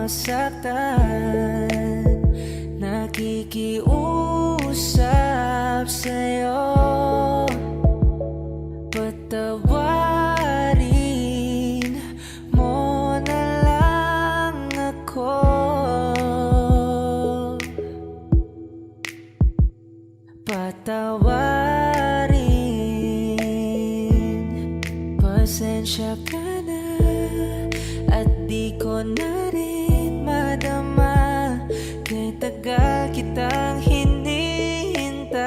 masaktan, nakikiusap sa'yo. Patawarin mo na lang ako. Patawarin, pasensya ka na at di ko na rin madama. Kay tagal kitang hinihintay.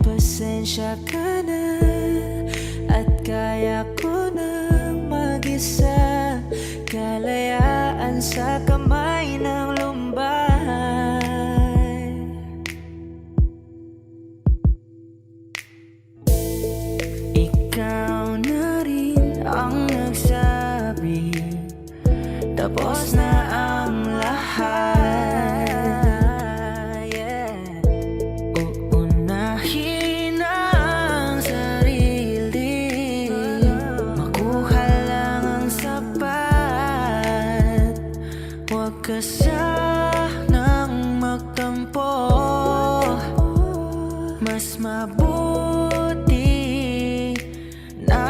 Pasensya ka na at kaya ko nang mag-isa. Kalayaan sa kamay ng lumbay. Ikaw na rin ang nagsabi tapos na ang lahat, yeah. Uunahin ang sarili, makuha lang ang sapat. Huwag ka sanang magtampo, mas mabuti na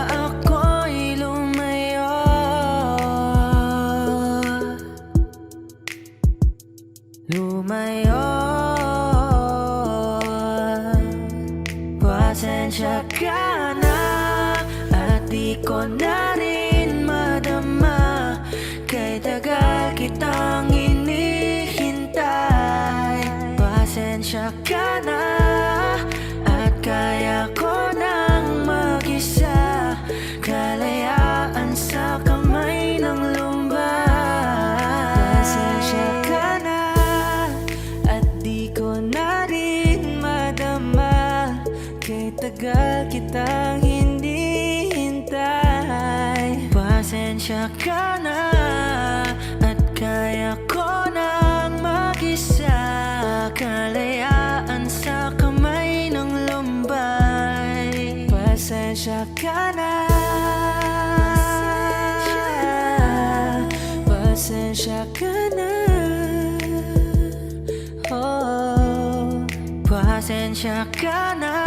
ako'y lumayo. Lumayo. Pasensya ka na at di ko na rin madama. Kay tagal kitang hinihintay. Pasensya ka na at kaya ko nang mag-isa. Kalayaan sa kamay ng lumbay. Pasensya ka na at di ko na rin madama. Kay tagal kitang hinihintay. Pasensya ka na at kaya ko nang mag-isa. Kalayaan sa kamay ng lumbay. Pasensya ka na. Pasensya ka na. Oh, pasensya ka na.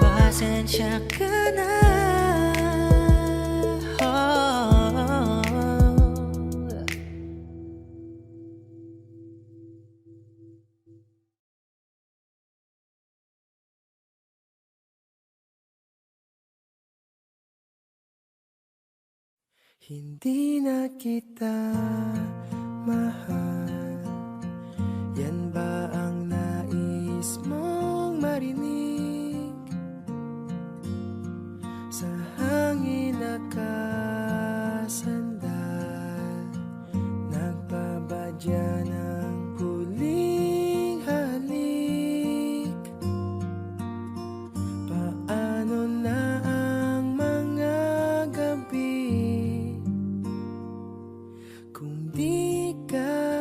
Pasensya ka na. Oh. Hindi na kita mahal. Yan ba ang nais mong marinig? Sa hangin nakasandal, nagpabadya ng huling halik. Paano na ang mga gabi kung di ka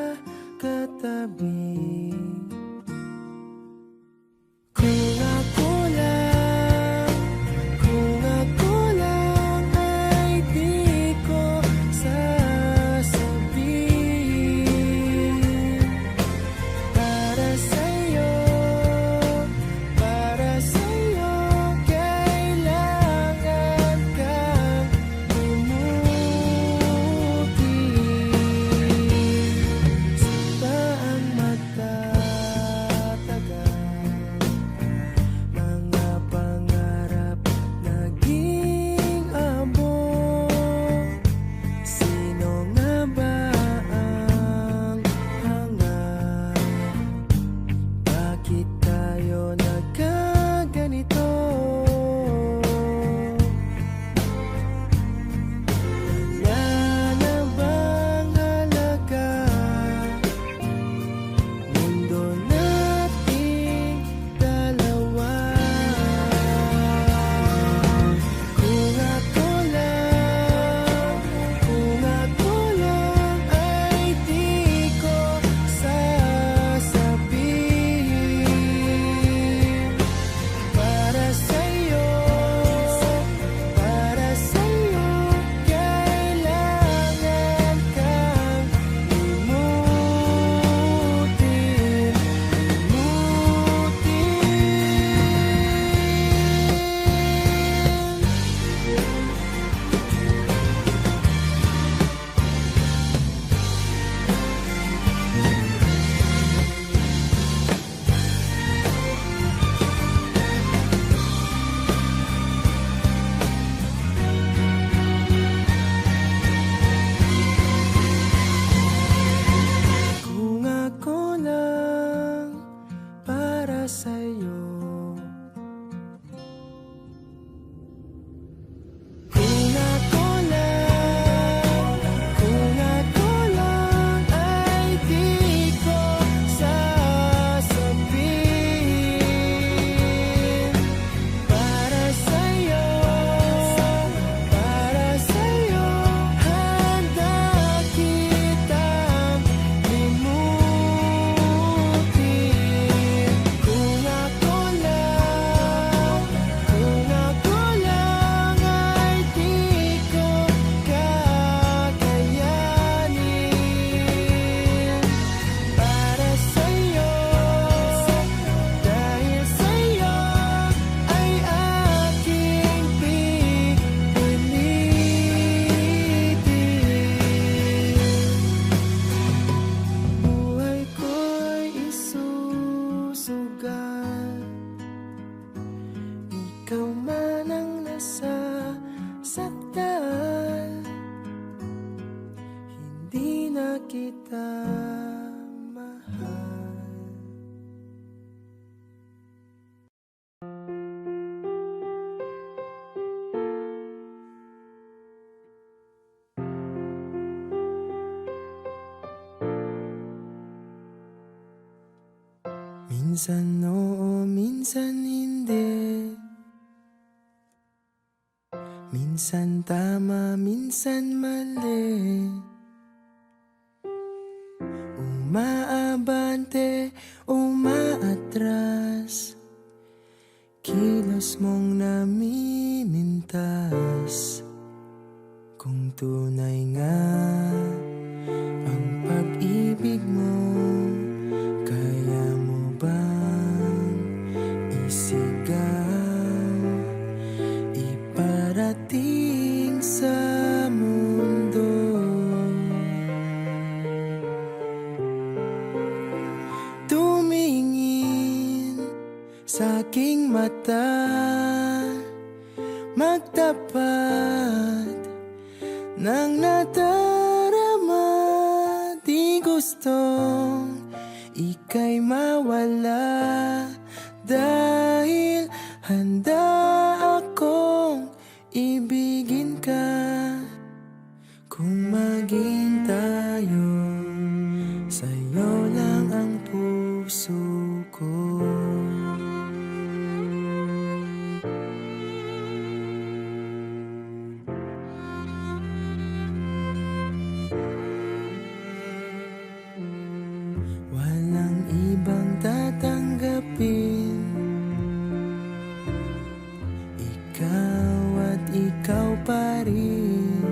ikaw man ang nasasaktan, hindi na kita mahal. Minsan oo, minsan hindi. Minsan tama, minsan mali. Umaabante, umaatras. Kilos mong namimintas. Kung tunay nga ang pag-ibig mo, kaya mo bang isigaw, iparating sa mundo? Tumingin sa aking mata, magtapat ng nadarama. Di gustong ika'y mawala, dahil handa akong ibigin ka. Kung maging tayo, sa'yo lang ang puso ko. Walang ibang tatanggapin, ikaw at ikaw pa rin.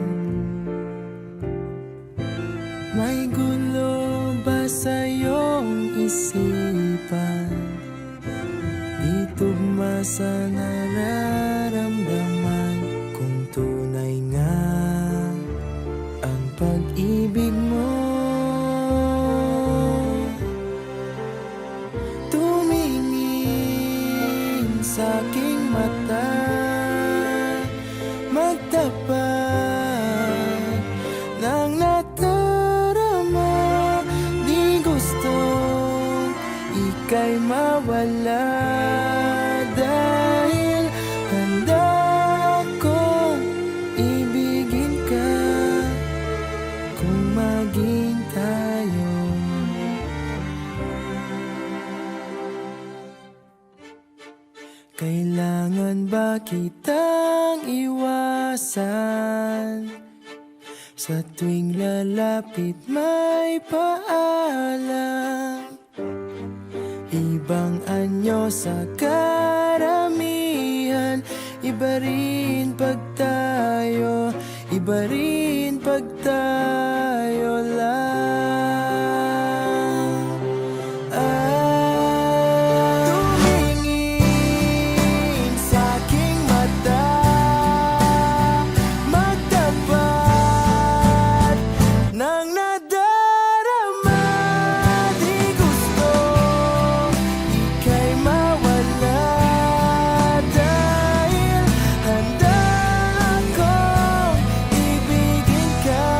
May gulo ba sa iyong isipan? Di tugma sa nararamdaman. Kung tunay nga ang pag-ibig mo, tumingin sa aking mata, magtapat ng nadarama. Di gustong ika'y mawala, dahil handa akong ibigin ka. Kung maging tayo, kailangan ba kitang iwasan? Sa tuwing lalapit may paalam, ibang anyo sa karamihan. Iba rin pag tayo, iba rin pag tayo lang. Tumingin sa aking mata, magtapat ng nadarama. Di gusto ika'y mawala, dahil handa akong ibigin ka.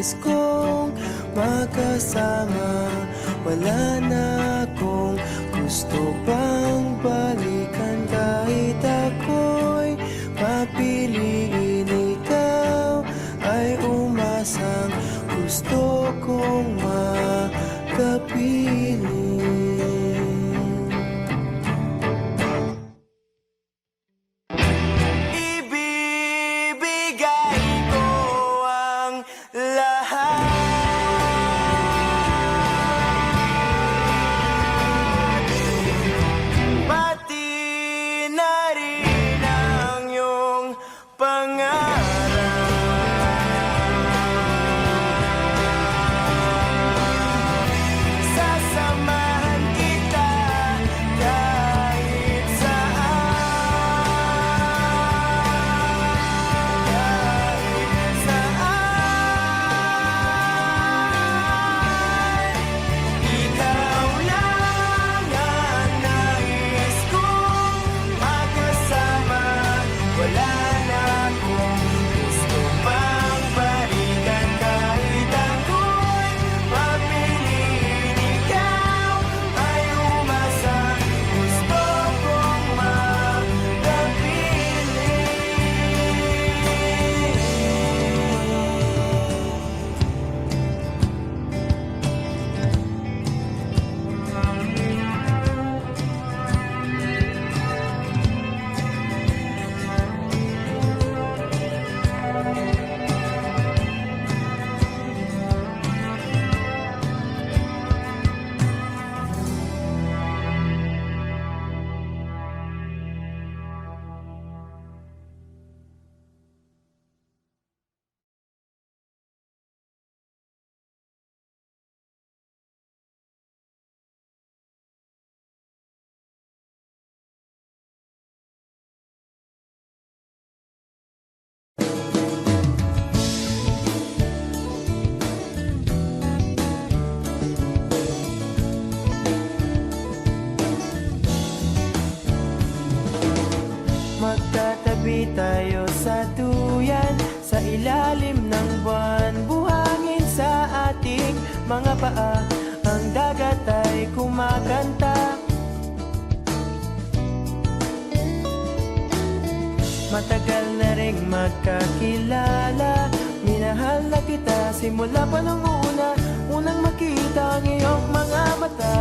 nais kong makasama. Wala na akong gusto pang balikan. Kahit ako'y papiliin, ikaw ay umasang gusto kong makapiling. Ibibigay ko ang lahat, pati na rin ang iyong pangarap. Sasamahan kita kahit saan, kahit saan. Ikaw lang ang nais kong makasama. Wala na akong gusto pang balikan. Kahit ako'y papiliin, ikaw ay umasa. Gusto kong magtatabi tayo sa duyan, sa ilalim ng buwan. Buhangin sa ating mga paa, ang dagat ay kumakanta. Matagal na ring magkakilala, minahal na kita simula pa nung unang makita ang iyong mga mata.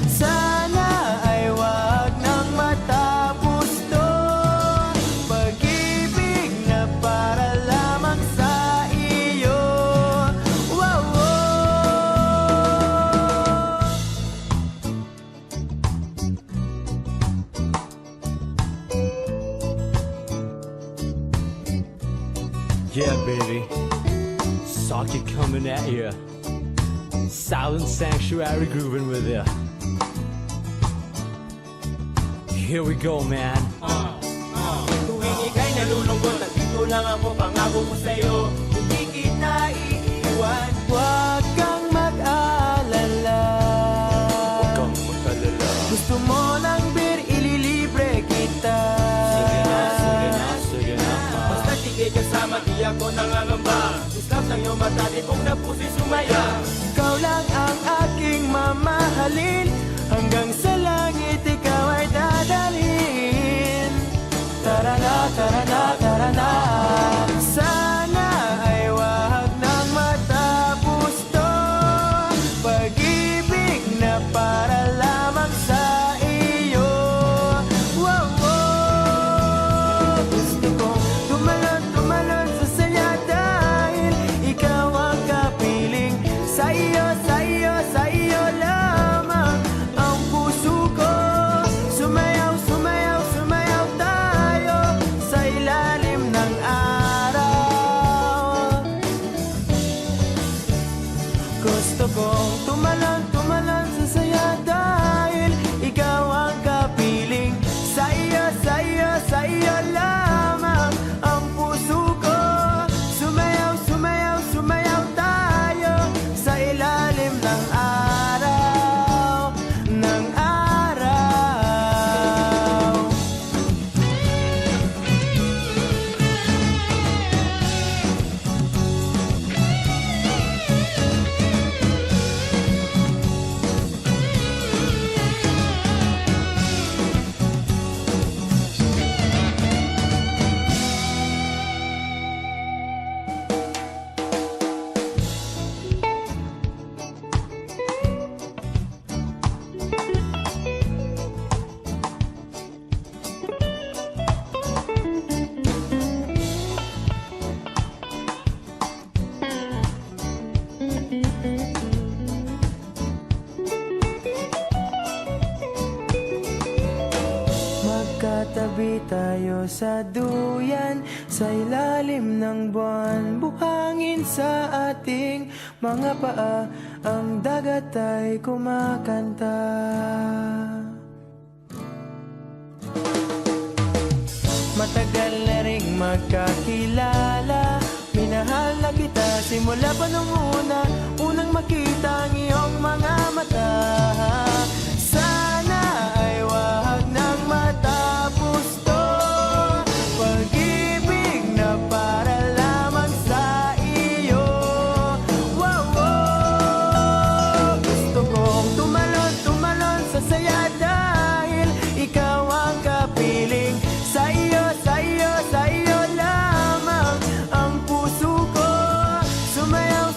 Sana ay wag nang matapos to, pag-ibig na para lamang sa iyo. Wow, Yeah, baby. Socket coming at ya. Silent Sanctuary grooving with ya. Here we go, man. Tuwing ika'y nalulungkot, nandito lang ako, pangako ko sa'yo, hindi kita iiwan. Huwag kang mag-alala, Huwag kang mag-alala. gusto mo ng beer, ililibre kita. Sige na, ma. Basta tigay kasama, di ako nangangamba. Islap ng iyong mata, di kong napusi sumaya. Ikaw lang ang aking mamahalin, hanggang sa langit ikaw ay dadalhin. Tara na, tara na, tara na. Sana ay wag nang matapos to, pag-ibig na para lamang sa iyo. Wow, wow. Gusto kong tumalon sa saya dahil ikaw ang kapiling. Sa iyo, sa iyo, sa iyo lamang ang puso ko. Sumayaw, sumayaw, sumayaw tayo sa ilalim ng tayo sa duyan, sa ilalim ng buwan. Buhangin sa ating mga paa, ang dagat ay kumakanta. Matagal na ring magkakilala, minahal na kita simula pa nung unang makita ang iyong mga mata. Sana ay wag nang matapos to, pag-ibig na para lamang sa iyo. Wow, wow. Gusto kong tumalon sa saya dahil ikaw ang kapiling. Sa iyo lamang ang puso ko. Sumayaw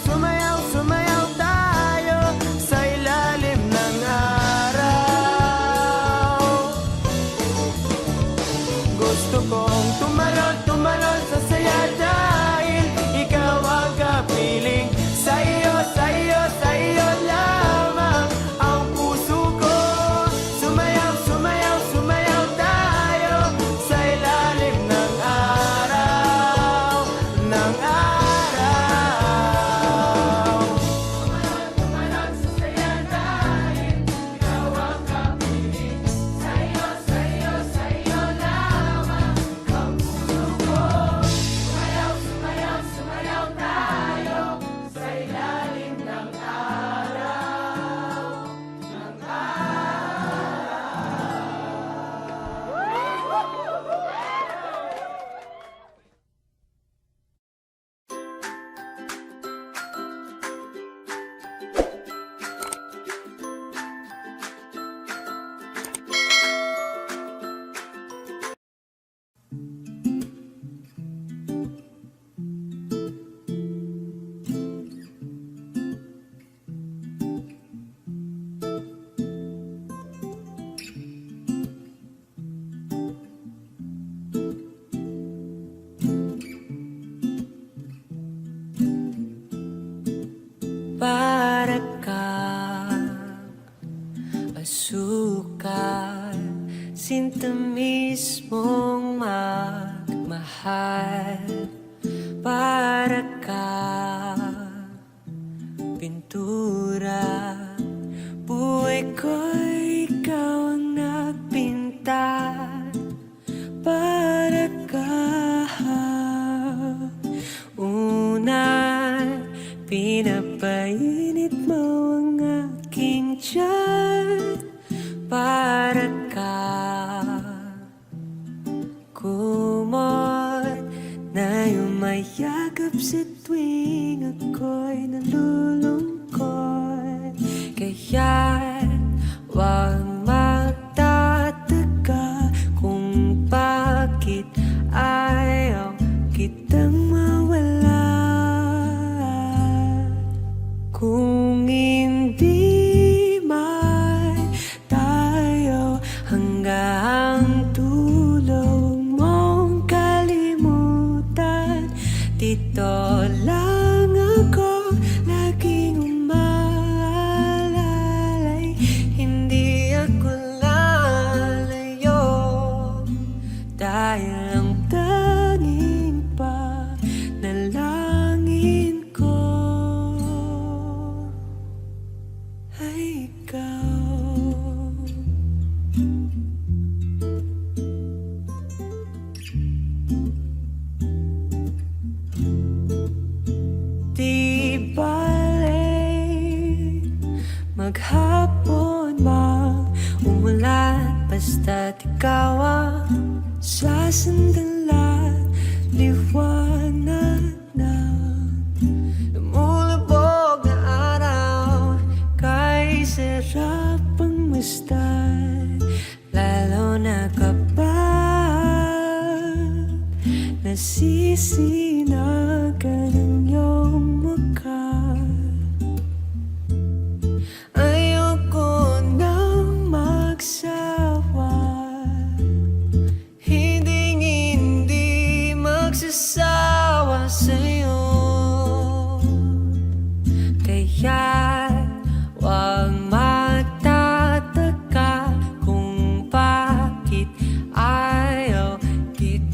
tayo sa ilalim ng araw. Gusto kong tumalon sa saya dahil ikaw ang kapiling. Sa iyo lamang ang puso ko. Sumayaw tayo sa ilalim ng araw, ng araw. Tumalon sa saya dahil ikaw ang kapiling. Sa iyo lamang ang puso ko. Sumayaw tayo sa ilalim ng araw, ng Para kang asukal, sinta mismong magmahal. Para kang pintura, buhay ko'y ikaw ang nagpinta. Para kang unay pinapainit mo ang aking tiyan. Para ka kumot na yumayagap sa tuwing ako'y nalulungkot. Kaya wag magtataka kung bakit ayaw kitang mawala. Kung hindi man tayo hanggang dulo mong kalimutan, dito lang ako laging umaalalay. Hindi ako lalayo dahil ang tanging panalangin ko ay ikaw. Di bale maghapon mang umulan, basta't ikaw ang sasandalan. Liwanag ng lumulubog na araw, kay sarap ang masdan, lalo na kapag nasisinagan ang iyong mukha. Ayoko nang magsawa, hindi magsasawa sa'yo. Kaya wag magtataka kung bakit ayaw kita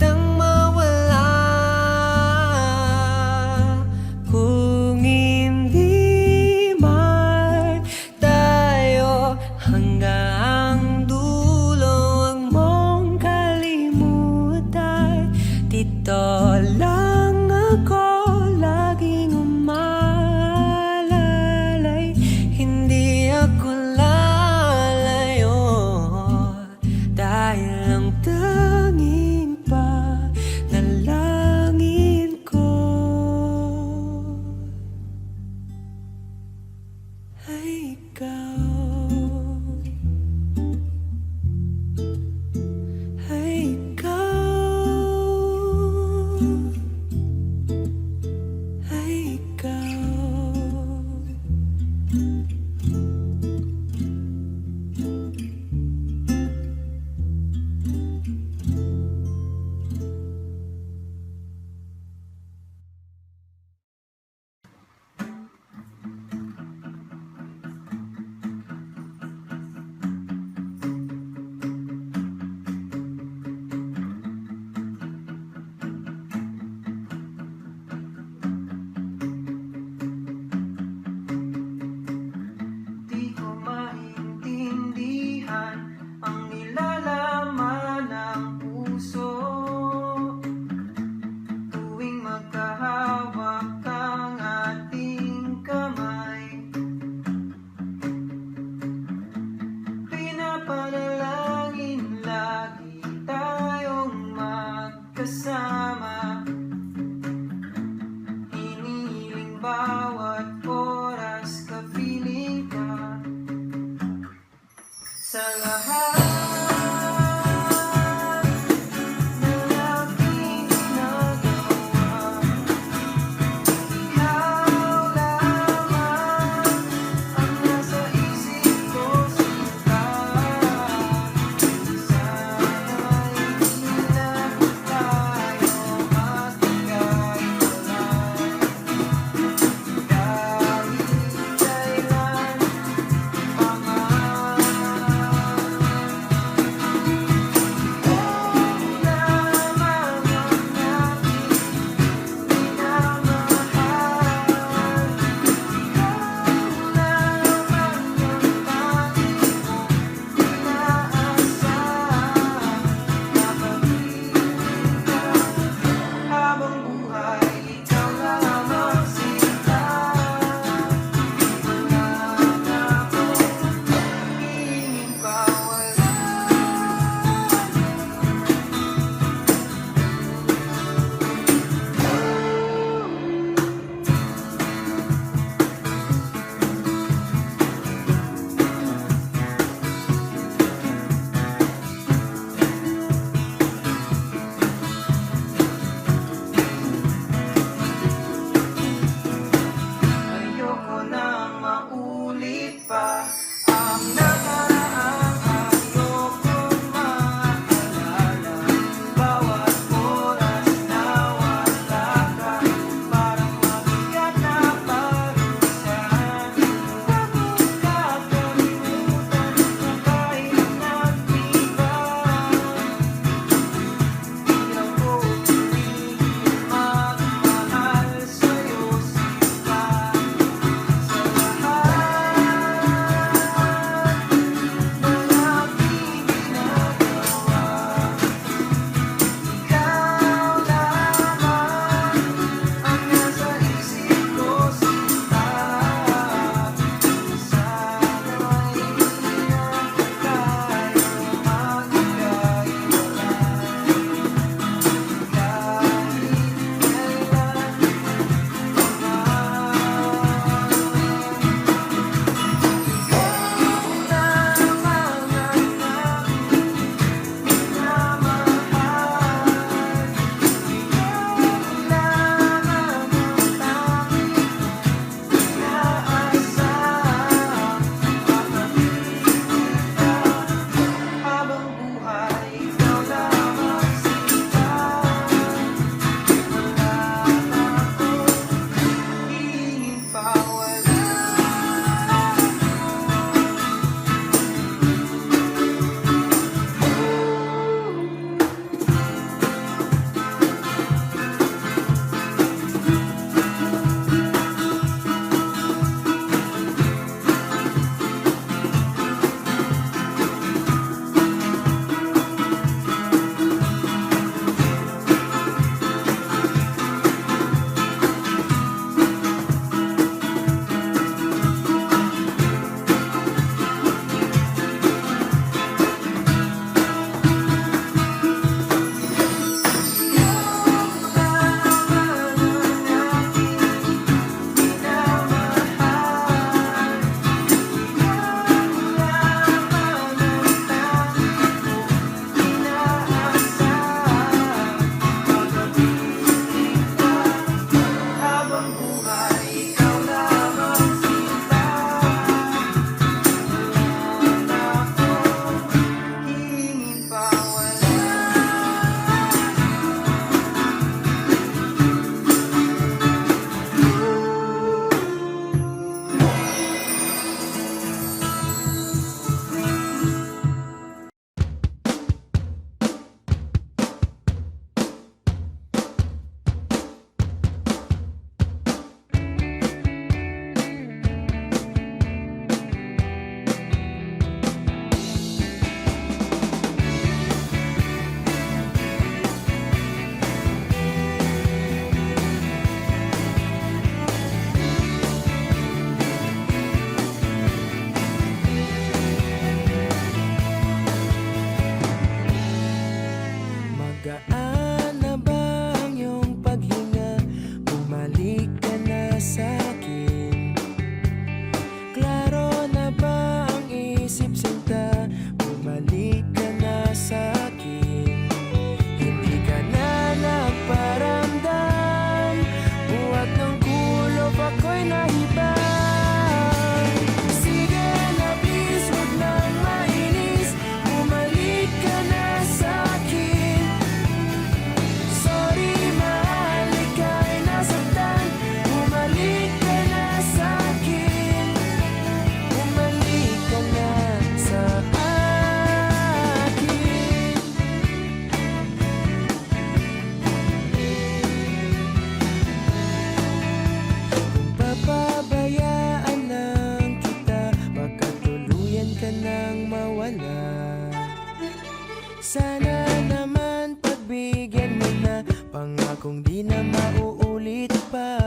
kung di na mauulit pa.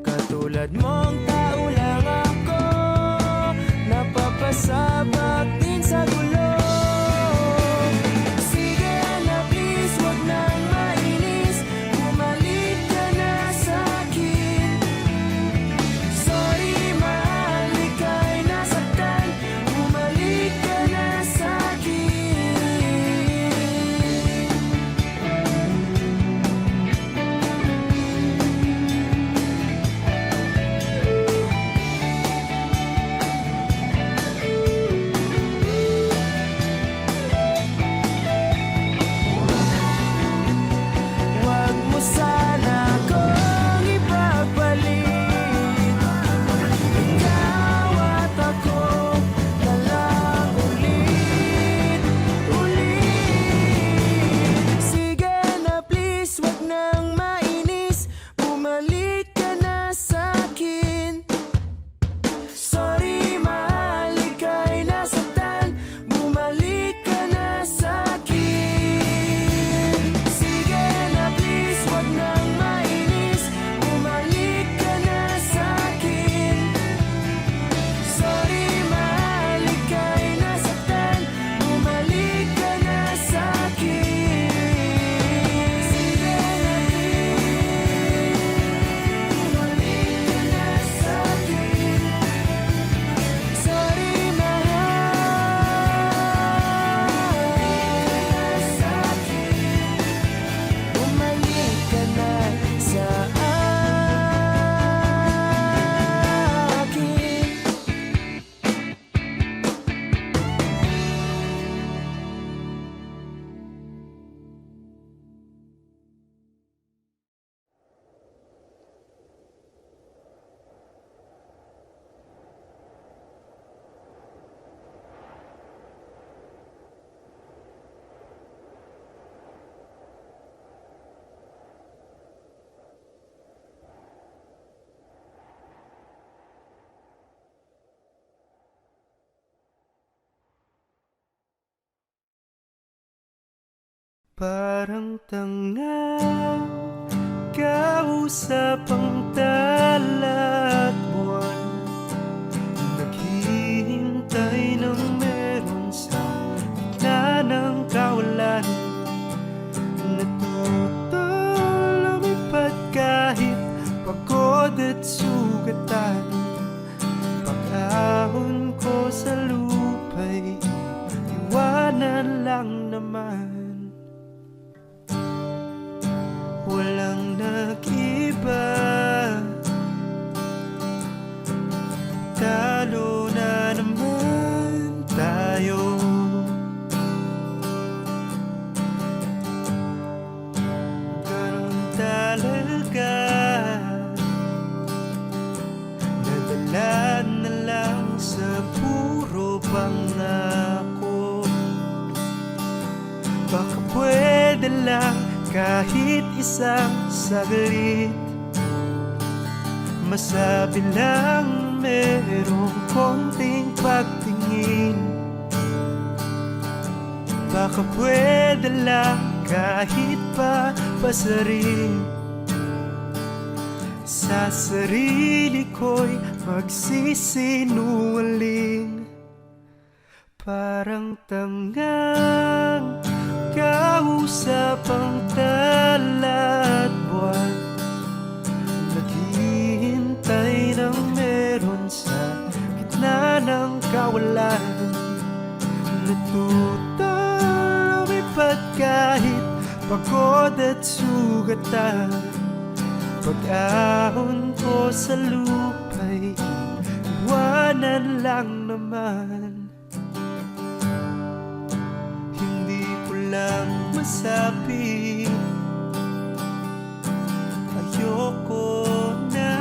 Katulad mong tao lang ako, napapasabak din sa gulo. Sige na please, wag nang mainis, bumalik ka na sa'kin. Sorry mahal, ika'y nasaktan, bumalik ka na sa'kin. Wag mo sana akong ibabalik, ikaw at ako na lang ulit. Sige na please, wag nang mainis, bumalik ka na sa'kin. Sorry mahal, ika'y nasaktan, bumalik ka na sa'kin. Sige na please, wag nang mainis, bumalik ka na sa'kin. Sorry mahal, ika'y nasaktan, bumalik ka na sa'kin. Sige na please, bumalik ka na sa'kin. Sorry mahal, sa'kin, bumalik ka na sa akin. Parang tanga, kausap ang tala at buwan, naghihintay ng meron sa gitna ng kawalan. Natuto lumipad kahit pagod at sugatan. Pag-ahon ko sa lupa'y iwanan lang naman. Walang nag-iba, talo na naman tayo. Ganun talaga, nadala na lang sa puro pangako. Baka pwede lang kahit isang saglit, masabi lang merong konting pagtingin. Baka pwede lang kahit pa pasarin, sa sarili ko'y magsisinungaling. Parang tangang kausap ang tala at buwan, naghihintay ng meron sa gitna ng kawalan. Natuto lumipad kahit pagod at sugatan. Pag-ahon ko sa lupa'y iwanan lang naman. Lang masabi, ayoko na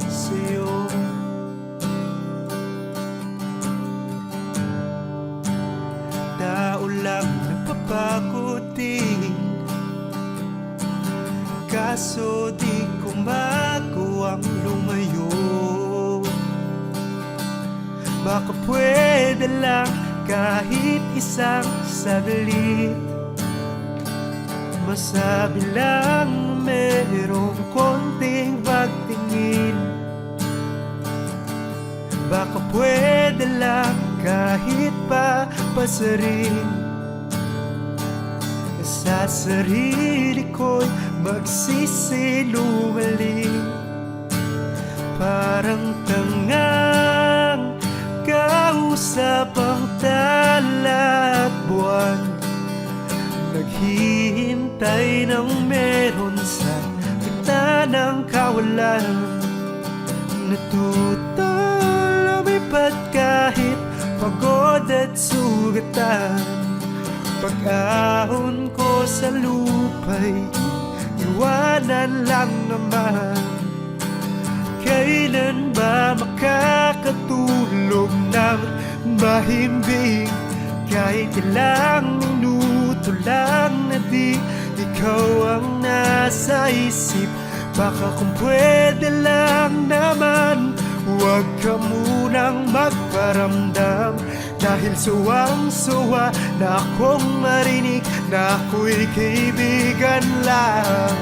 sa'yo. Tao lang nagpapagod din, kaso di ko magawang lumayo. Baka pwede lang kahit isang saglit, masabi lang merong konting pagtingin. Baka pwede lang kahit pa pasarin. Sa sarili ko'y magsisinungaling. Parang tangang kausap ang tala at buwan, naghihintay ng meron sa gitna ng kawalan. Natuto lumipad kahit pagod at sugatan. Pag-ahon ko sa lupa'y iwanan lang naman. Kailan ba makakatulog ng mahimbing? Kahit ilang minuto lang na di ikaw ang nasa isip. Baka kung pwede lang naman, huwag ka munang magparamdam. Dahil suwang-suwa na akong marinig na ako'y kaibigan lang.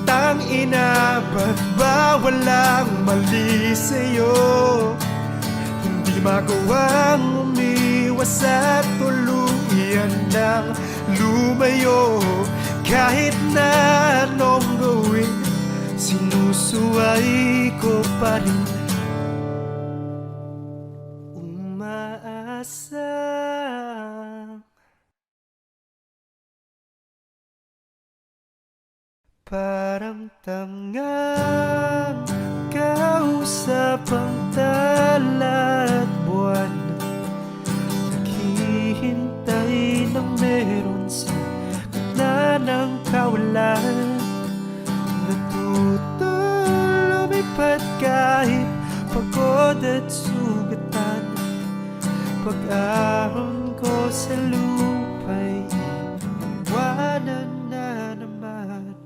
Tangina, ba't ba walang mali sa'yo? Hindi magawang umiwas at tuluyan ng lumayo. Kahit na anong gawin, sinusuway ko pa rin umaasa. Parang tangang kausap ang tala at buwan, naghihintay ng meron sa gitna ng kawalan. Natuto lumipad kahit pagod at sugatan. Pag-ahon ko sa lupa'y iwanan na naman.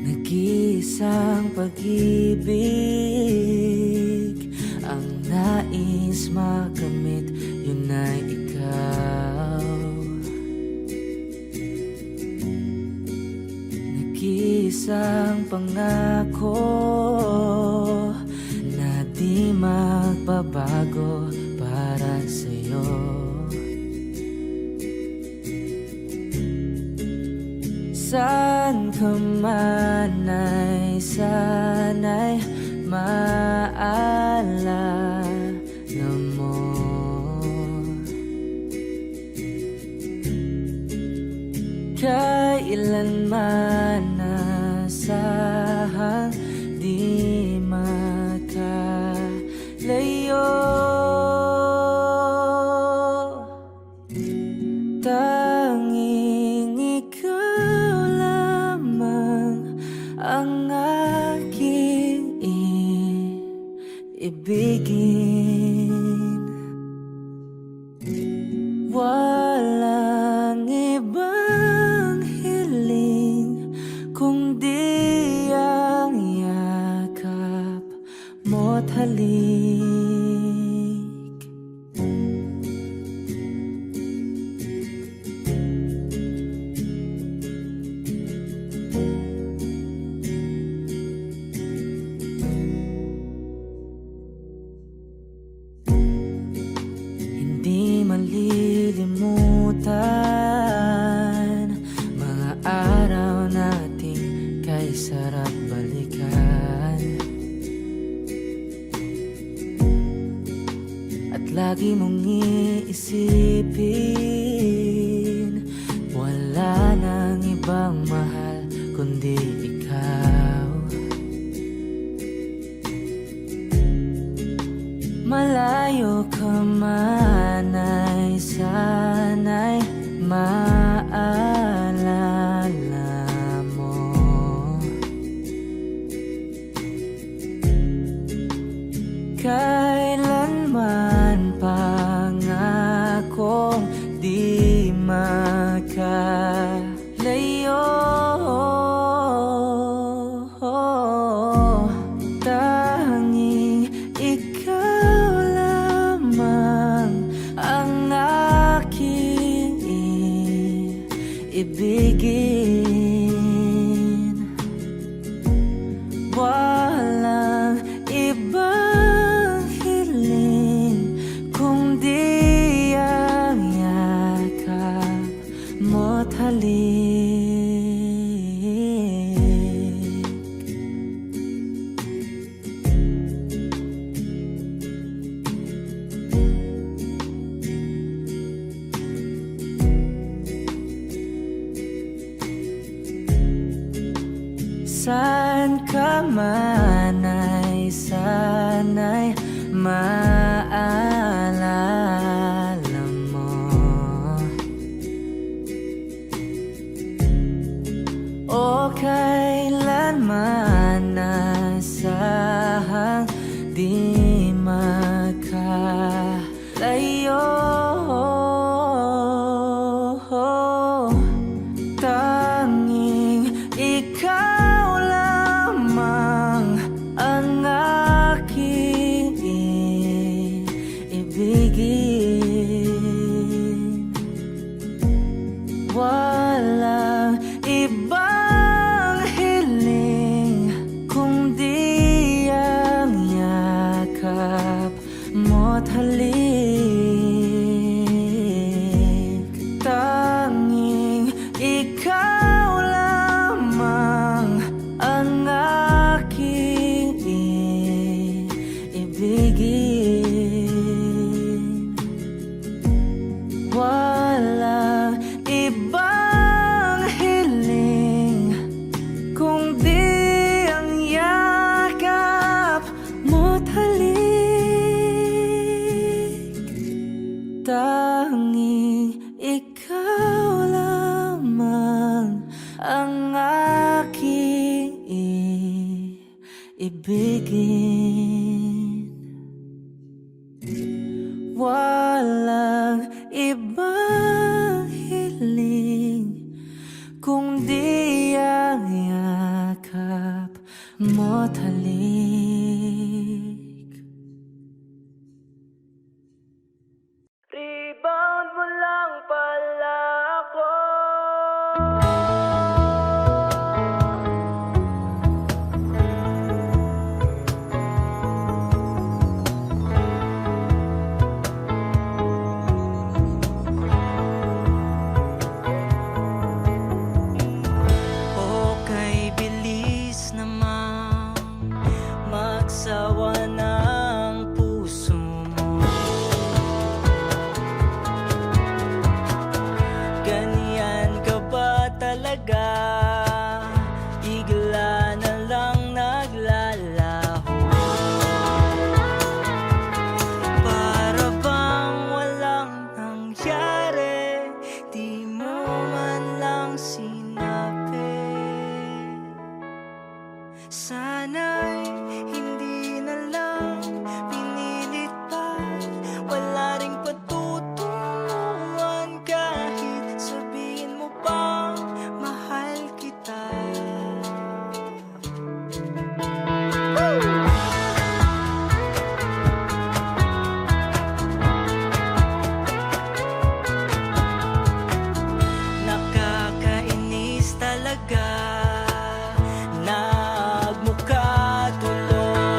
Nag-iisang pag-ibig ang nais makamit, yun ay ikaw. Nag-iisang pangako na di magbabago para sa'yo. Saan ka man ay sana'y maalala mo. Kailanman nasahang di makalayo. Tanging ikaw lamang ang aking ibigin. Walang ibang hiling kundi ang yakap mo't halik. Hindi malilimutan mga araw nating kay sarap balikan. At lagi mong iisipin, wala nang ibang mahal kundi ikaw. Malayo ka man ay sana'y maalala mo. Kailanman pangakong di makalayo. Tanging ikaw lamang ang aking ibigin. Walang ibang hiling kundi ang yakap mo't halik. Saan ka man ay sana'y maalala mo. O kailanman nasahang di makalayo. Tanging ikaw lamang ang aking ibigin. Walang ibang hiling kundi ang yakap mo't halik. Tanging ikaw lamang ang aking ibigin. Walang ibang hiling kundi ang yakap mo't halik. Tanging ikaw lamang ang aking ibigin. Walang ibang hiling kundi ang yakap mo't halik. Rebound mo lang pala ako. Okay, bilis naman magsawa ng puso mo. Ganyan ka ba talaga? Bigla na lang naglalaho. Para bang walang nangyari, di mo man lang sinabi. Sana'y hindi na lang pinilit pa, wala ring patutunguhan kahit sabihin mo pang mahal kita. Nakakainis talaga, nagmukha tuloy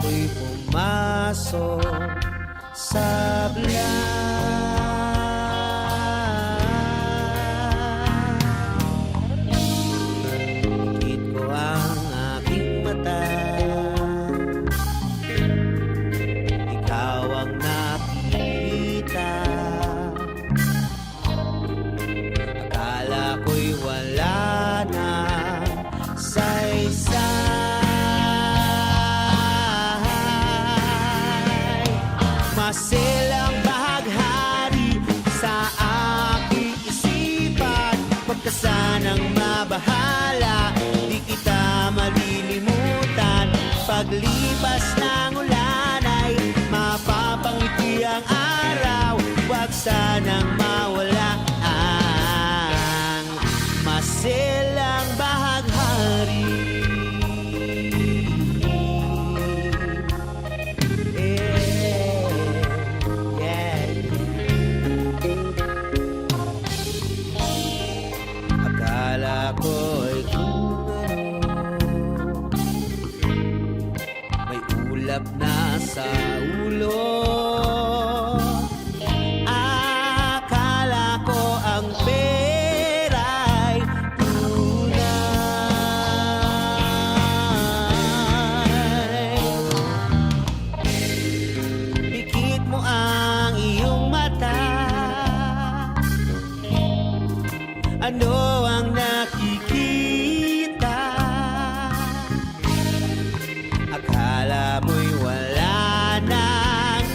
ako'y pumasok sa Ikit ko ang aking mata, ikaw ang nakita. Akala ko'y wala na saysay. Masilang bahaghari sa aking isipan. Huwag ka sanang mabahala, di kita malilimutan. Paglipas ng ulan ay mapapangiti ang araw. Huwag sanang mawala ang masilang bahaghari. Akala ko'y kung ano, may ulap na sa ulo. Akala ko ang pera'y tunay. Pikit mo ang iyong mata, ano ang nakikita? Akala mo'y wala nang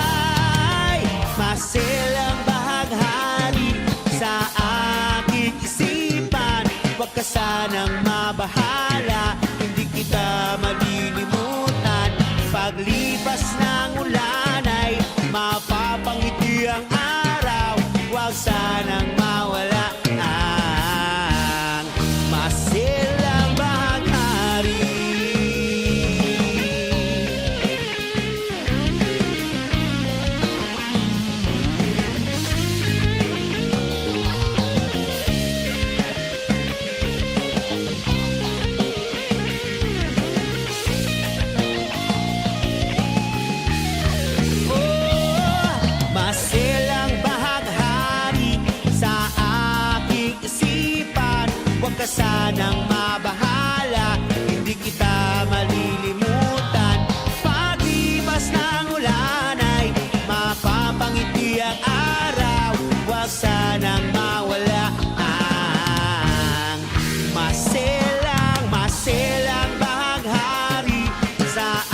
saysay. Masilang bahaghari sa aking isipan. Huwag ka sanang mabahala, hindi kita malilimutan. Paglipas ng ulan ay mapapangiti ang araw. Huwag sanang mawala ang masilang bahaghari. Masilang bahaghari sa aking isipan. Huwag ka sanang mabahala, hindi kita malilimutan. Paglipas ng ulan ay mapapangiti ang araw. Huwag sanang mawala ang masilang bahaghari sa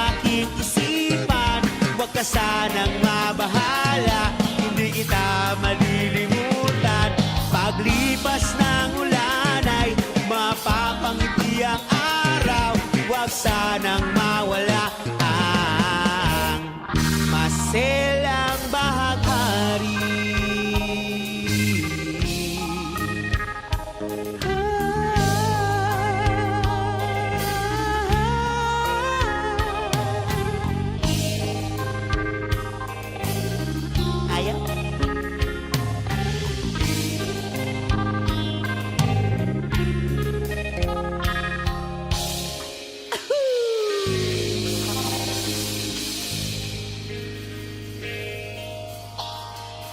aking isipan. Huwag ka sanang mabahala, hindi kita malilimutan. Paglipas ng ulan ay mapapangiti ang araw. Huwag sanang mawala ang masilang bahaghari. Ayaw.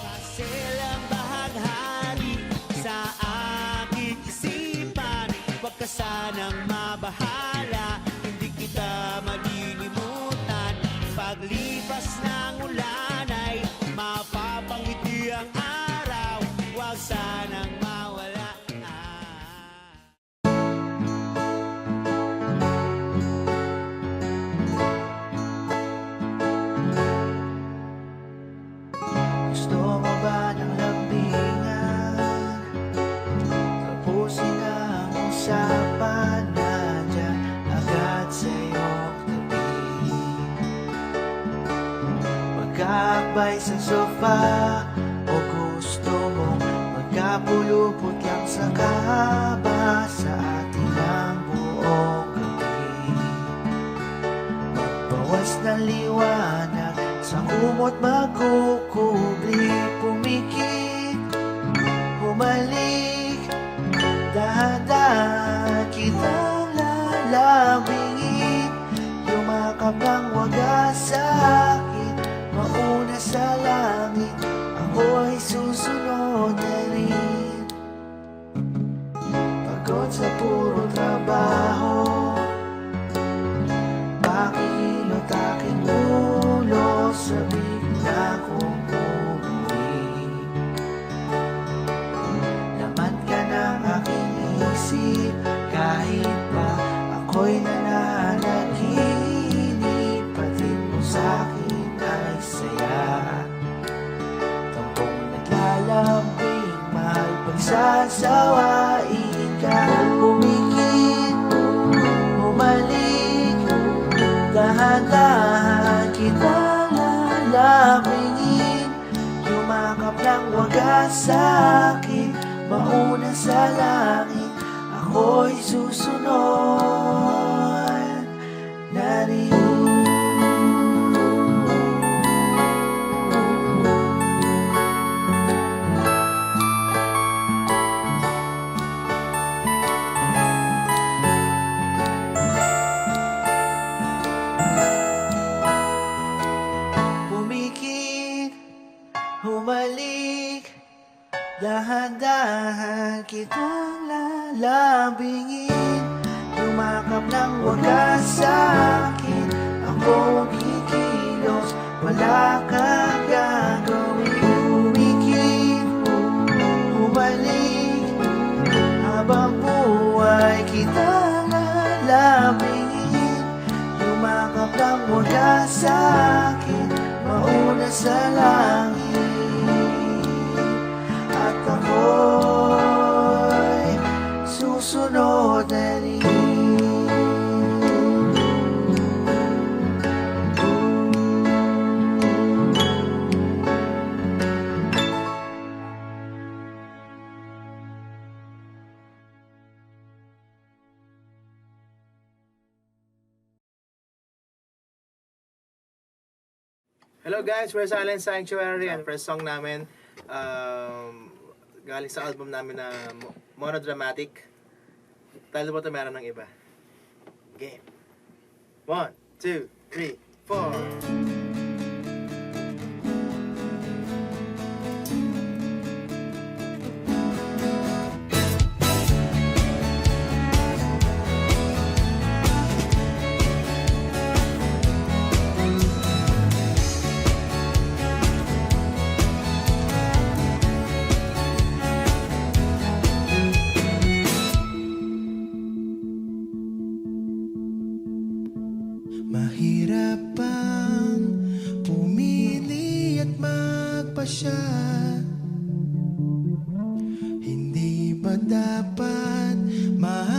Masilang bahaghari sa aking isipan. Huwag ka sanang mabahala, hindi kita malilimutan. Paglipas ng ulan ay mapapangiti ang araw. Huwag sanang mawala Gusto mo ba ng lambingan? Tapusin ang usapan na dyan agad sa iyong tabi. Magkakbay sa sofa o gusto mong magkapulupot lang sa kama sa ating ang buong gabi. Magbawas ng liwanag sa kumot magkukubli. Pumikit, bumalik, dahan-dahan isip kahit pa ako'y nananaginip, patid mo sa'kin ay saya. Tampong naglalambing, mahal pagsasawain ka. Pumikit, bumalik, dahan-dahan kitang lalapingin. Yumakap ng wagas sa'kin, mauna sa langit, ako'y susunod na rin. Pumikit, humalik, dahan-dahan kitang lalambingin. Yumakap ng wagas sa'kin, ako kikilos, wala kang gagawin. Pumikit, humalik, habang buhay kitang lalambingin. Yumakap ng wagas sa'kin, mauna sa langit, at ako'y susunod na rin. Hello guys, we're Silent Sanctuary. Ang first song namin galing sa album namin na Monodramatic. Tayo ba ito meron ng iba? Game. 1, 2, 3, 4. Mahirap bang pumili at magpasya? Hindi ba dapat mahal